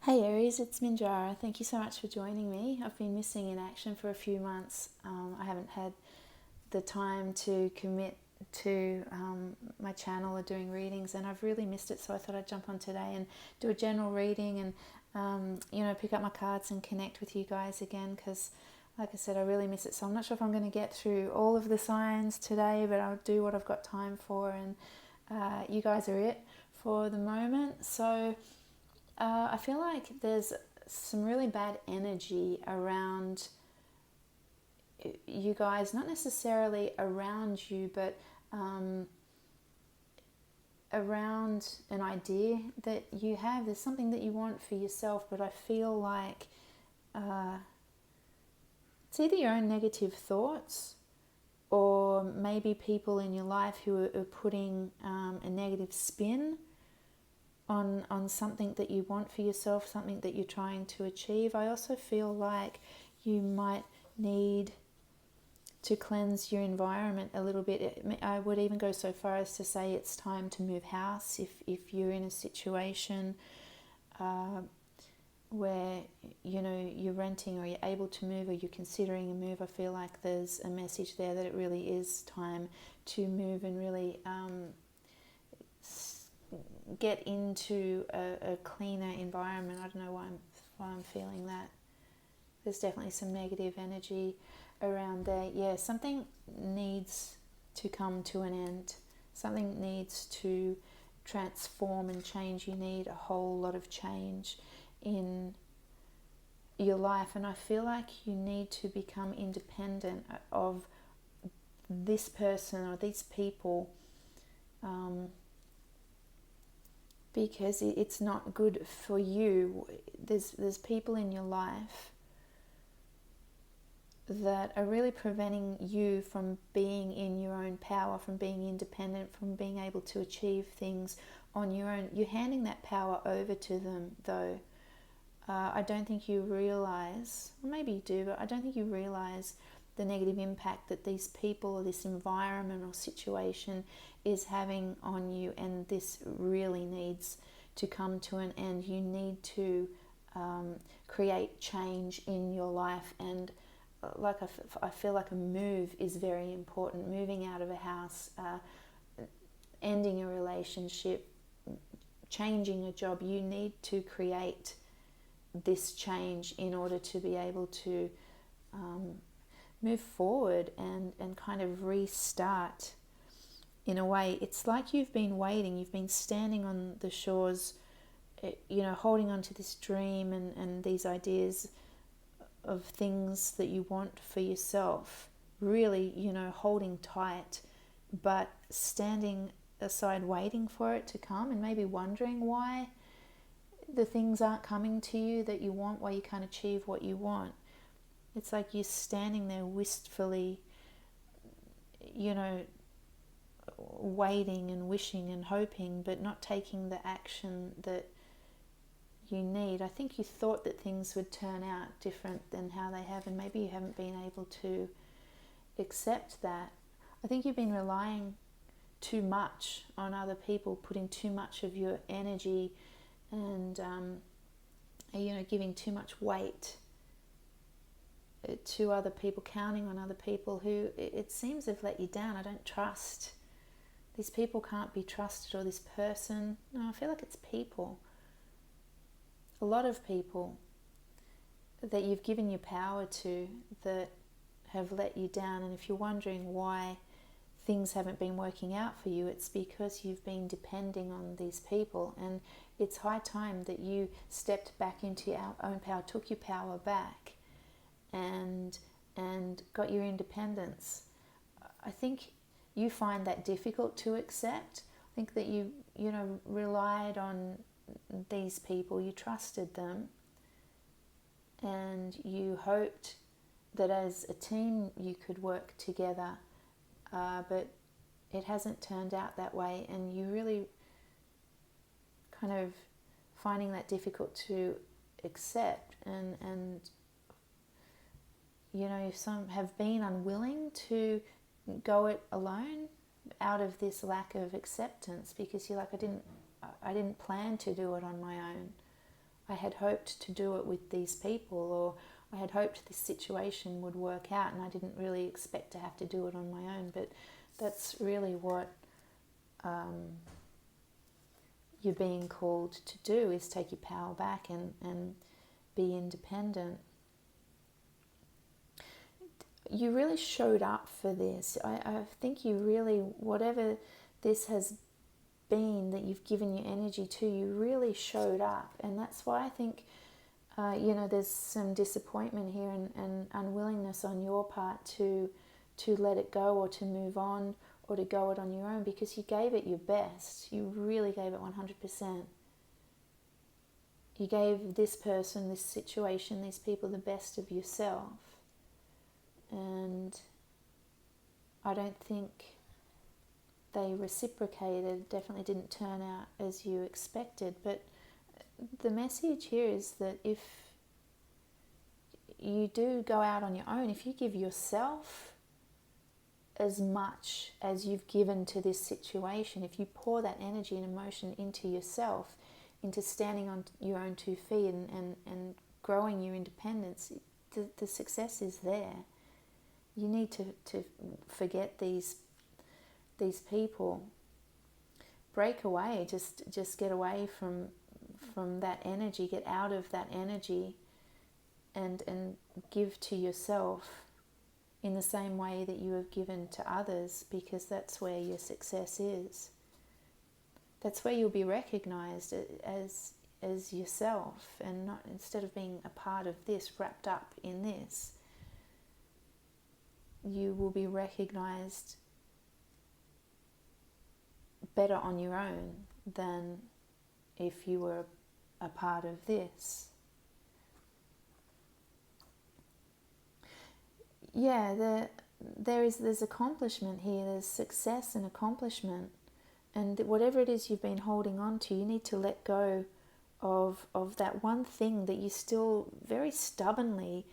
Hey Aries, it's Minjara. Thank you so much for joining me. I've been missing in action for a few months. I haven't had the time to commit to my channel or doing readings, and I've really missed it. So I thought I'd jump on today and do a general reading and pick up my cards and connect with you guys again, because like I said, I really miss it. So I'm not sure if I'm going to get through all of the signs today, but I'll do what I've got time for, and you guys are it for the moment. So I feel like there's some really bad energy around you guys, not necessarily around you, but around an idea that you have. There's something that you want for yourself, but I feel like it's either your own negative thoughts or maybe people in your life who are putting a negative spin on something that you want for yourself, something that you're trying to achieve. I also feel like you might need to cleanse your environment a little bit. I would even go so far as to say it's time to move house if you're in a situation where you're renting or you're able to move or you're considering a move. I feel like there's a message there that it really is time to move and really get into a cleaner environment. I don't know why I'm feeling that. There's definitely some negative energy around there. Yeah, something needs to come to an end. Something needs to transform and change. You need a whole lot of change in your life, and I feel like you need to become independent of this person or these people, because it's not good for you. There's people in your life that are really preventing you from being in your own power, from being independent, from being able to achieve things on your own. You're handing that power over to them, though. I don't think you realize, or maybe you do, but I don't think you realize the negative impact that these people or this environment or situation is having on you, and this really needs to come to an end. You need to create change in your life, and I feel like a move is very important. Moving out of a house, ending a relationship, changing a job. You need to create this change in order to be able to move forward and kind of restart in a way. It's like you've been waiting, you've been standing on the shores, holding on to this dream and these ideas of things that you want for yourself, really, holding tight, but standing aside waiting for it to come, and maybe wondering why the things aren't coming to you that you want, why you can't achieve what you want. It's like you're standing there wistfully, waiting and wishing and hoping, but not taking the action that you need. I think you thought that things would turn out different than how they have, and maybe you haven't been able to accept that. I think you've been relying too much on other people, putting too much of your energy and giving too much weight to other people, counting on other people who it seems have let you down. I don't trust. These people can't be trusted, or this person. No, I feel like it's people. A lot of people that you've given your power to that have let you down. And if you're wondering why things haven't been working out for you, it's because you've been depending on these people. And it's high time that you stepped back into your own power, took your power back, and got your independence. I think you find that difficult to accept. I think that you relied on these people, you trusted them, and you hoped that as a team you could work together, but it hasn't turned out that way, and you really kind of finding that difficult to accept, and some have been unwilling to go it alone out of this lack of acceptance, because you're like, I didn't plan to do it on my own. I had hoped to do it with these people, or I had hoped this situation would work out, and I didn't really expect to have to do it on my own. But that's really what you're being called to do, is take your power back and be independent. You really showed up for this. I think you really, whatever this has been that you've given your energy to, you really showed up. And that's why I think, there's some disappointment here and unwillingness on your part to let it go, or to move on, or to go it on your own, because you gave it your best. You really gave it 100%. You gave this person, this situation, these people the best of yourself. And I don't think they reciprocated, definitely didn't turn out as you expected. But the message here is that if you do go out on your own, if you give yourself as much as you've given to this situation, if you pour that energy and emotion into yourself, into standing on your own 2 feet and growing your independence, the success is there. You need to forget these people. Break away, just get away from that energy, get out of that energy, and give to yourself in the same way that you have given to others, because that's where your success is. That's where you'll be recognized as yourself, and not, instead of being a part of this, wrapped up in this, you will be recognized better on your own than if you were a part of this. Yeah, there's accomplishment here, there's success and accomplishment, and whatever it is you've been holding on to, you need to let go of that one thing that you still very stubbornly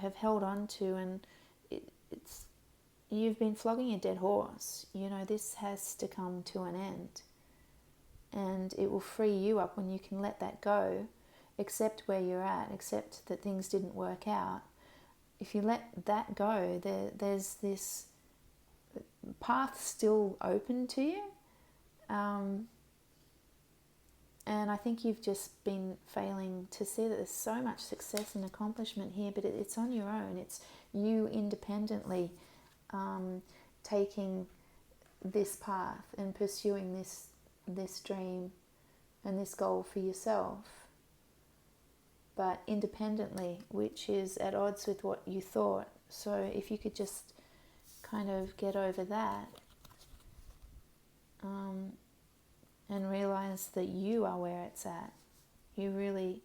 have held on to, and it's you've been flogging a dead horse. This has to come to an end, and it will free you up when you can let that go, accept where you're at, accept that things didn't work out. If you let that go, there's this path still open to you, and I think you've just been failing to see that there's so much success and accomplishment here, but it's on your own. It's you independently taking this path and pursuing this dream and this goal for yourself, but independently, which is at odds with what you thought. So if you could just kind of get over that, and realize that you are where it's at. You really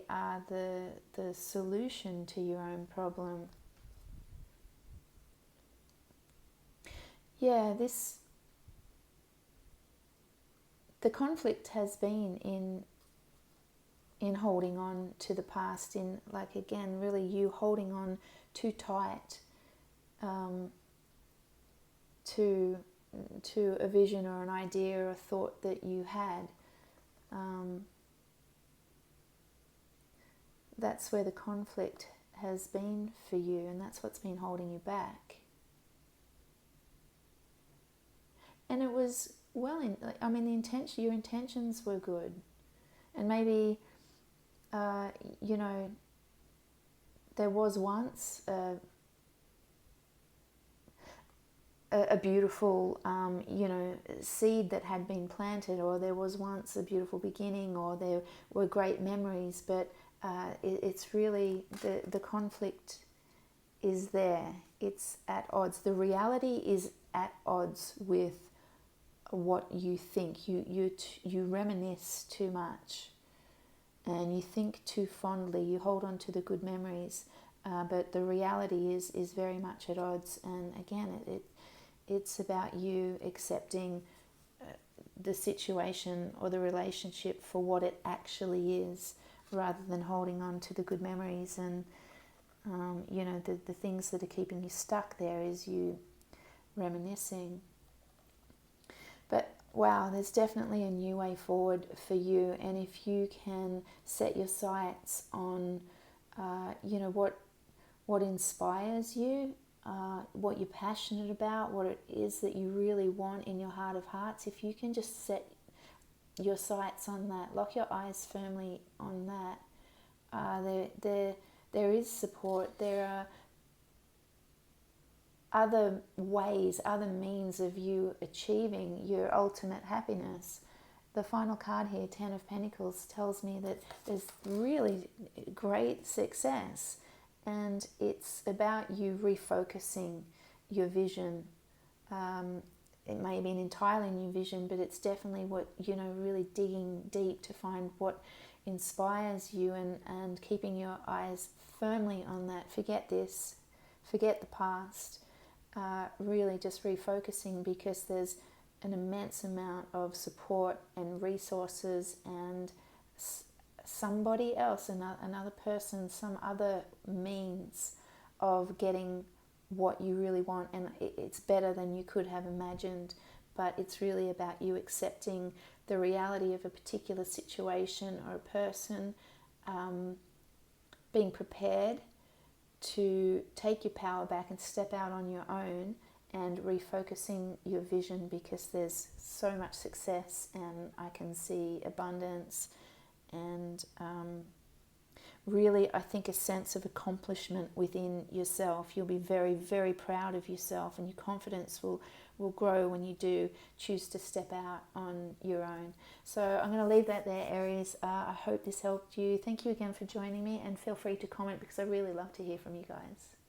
are the solution to your own problem. Yeah, the conflict has been in holding on to the past, in, like, again, really you holding on too tight to a vision or an idea or a thought that you had. That's where the conflict has been for you, and that's what's been holding you back. And it was your intentions were good, and maybe there was once a beautiful seed that had been planted, or there was once a beautiful beginning, or there were great memories, but it's really the conflict is there. It's at odds. The reality is at odds with what you think. You reminisce too much, and you think too fondly. You hold on to the good memories, but the reality is very much at odds. And again, it's about you accepting the situation or the relationship for what it actually is, rather than holding on to the good memories. And the things that are keeping you stuck there is you reminiscing. But wow, there's definitely a new way forward for you. And if you can set your sights on, what inspires you, what you're passionate about, what it is that you really want in your heart of hearts, if you can just set your sights on that, lock your eyes firmly on that, there is support. There are other ways, other means of you achieving your ultimate happiness. The final card here, Ten of Pentacles, tells me that there's really great success, and it's about you refocusing your vision. It may be an entirely new vision, but it's definitely really digging deep to find what inspires you, and keeping your eyes firmly on that. Forget this, forget the past. Really just refocusing, because there's an immense amount of support and resources, and somebody else, another person, some other means of getting what you really want, and it's better than you could have imagined. But it's really about you accepting the reality of a particular situation or a person, being prepared to take your power back and step out on your own, and refocusing your vision, because there's so much success, and I can see abundance, and really, I think, a sense of accomplishment within yourself. You'll be very, very proud of yourself, and your confidence will grow when you do choose to step out on your own. So I'm going to leave that there, Aries. I hope this helped you. Thank you again for joining me, and feel free to comment, because I really love to hear from you guys.